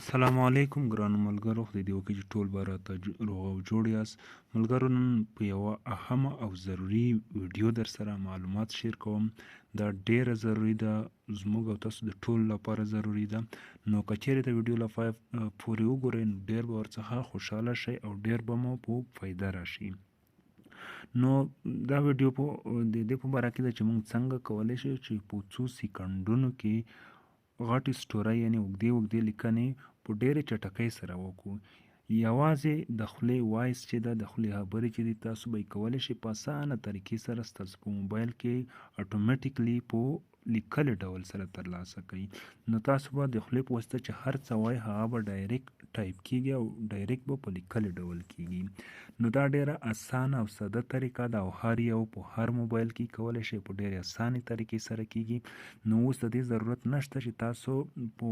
السلام علیکم ګرانو ملګرو، خدای دې وکړي چې ټول به راته روغ او جوړ یاست. ملګرو، نن په یوه اهمه او ضروري ویډیو در سره معلومات شیر کوم. دا ډیره ضروري ده، زموږ او تاسو د ټولو لپاره ضروري ده. نو که چیرې د ویډیو لپاره پورې وګورئ نو ډیر به ورڅخه خوشحاله شئ او ډیر به مو په فایده راشي. نو دا ویډیو د دې په باره کې ده چې موږ څنګه کولی شو چې په څو سیکنډونو کې غټې سټورۍ یعنې اوږدې لیکنې په ډېرې چټکۍ سره وکړو. یوازې د خولې وایس چې ده، د خولې خبرې چې دي، تاسو به یې کولی شئ په اسانه طریقې سره ستاسو په موبایل کې اتوماتیکلی په لیکلي ډول سره ترلاسه کوي. نو تاسو به د خولې په واسطه چې هر څه وایي هغه به ډایرکټ ټایپ کیږي او ډایرکټ به په لیکلي ډول کیږي. نو دا ډیره اسانه او ساده طریقه ده او هر یو په هر موبایل کې کولی شي په ډیرې اسانې طریقې سره کیږي. نو اوس د دې ضرورت نشته چې تاسو په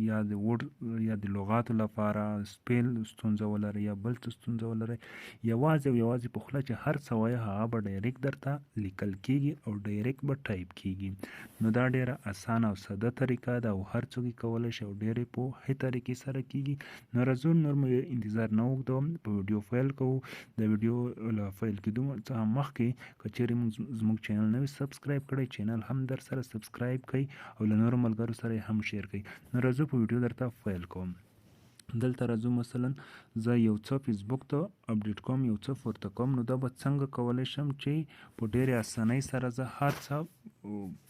یا د ورډ یا د لغاتو لپاره سپیل ستونزه ولرئ یا بل څه ستونزه ولرئ. یوازې په خوله چې هر څه وایي هغه به ډایرکټ درته لیکل کیږي او ډایرکټ به ټایپ کیږي. نو دا ډیره اسانه او ساده طریقه ده او هر څوک یې کولی شي او ډیرې په ښې طریقې سره کیږي. نو راځو نور مو انتظار نه اوږدوم، په ویډیو فایل کوو. د ویډیو له فایل کېدو څخه مخکې که چیرې زموږ چینل نه وي سبسکرایب کړی، چینل هم در سره سبسکرایب کړئ او له نورو ملګرو سره یې هم شیر کړئ. نو راځو په ویډیو درته فایل کوم. دلته راځو مثلا زه یو څه فیسبوک ته اپډیټ کوم، یو څه پورته کوم. نو دا به څنګه کولی شم چې په ډېرې اسانۍ سره زه هر څه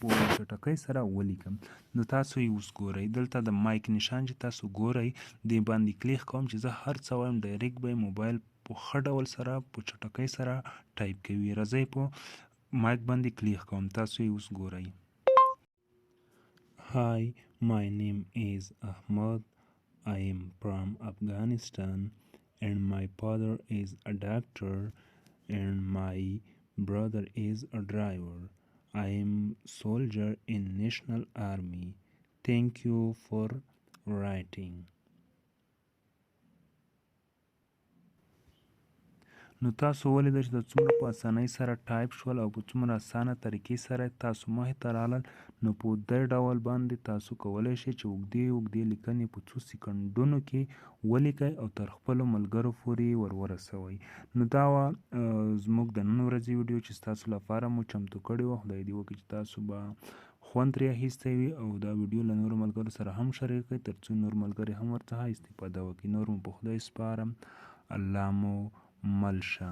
په چټکۍ سره ولیکم. نو تاسو یې اوس ګورئ، دلته د مایک نشان چې تاسو ګورئ دې باندې کلیک کوم چې زه هر څه وایم ډایرکټ به موبایل په ښه ډول سره په چټکۍ سره ټایپ کوي. راځئ په مایک باندې کلیک کوم، تاسو یې اوس ګورئ. Hi, my name is Ahmad. I am from Afghanistan and my father is a doctor and my brother is a driver. I am soldier in National Army. Thank you for writing. نو تاسو ولیدل چې د څومره په اسانۍ سره ټایپ شول او په څومره اسانه طریقې سره تاسو مخې ته راغلل. نو په دې ډول باندې تاسو کولی شئ چې اوږدې لیکنې په څو سیکنډونو کې ولیکئ او تر خپلو ملګرو پورې ور ورسوئ. نو دا وه زموږ د نن ورځې ویډیو چې ستاسو لپاره مو چمتو کړې وه. خدای دې وکړي چې تاسو به خوند ترې اخیستی وي او دا ویډیو له نورو ملګرو سره هم شریک کړئ تر څو نور ملګري هم ورڅخه استفاده وکړي. نور مو په خدای سپارم. الله مو مل شه.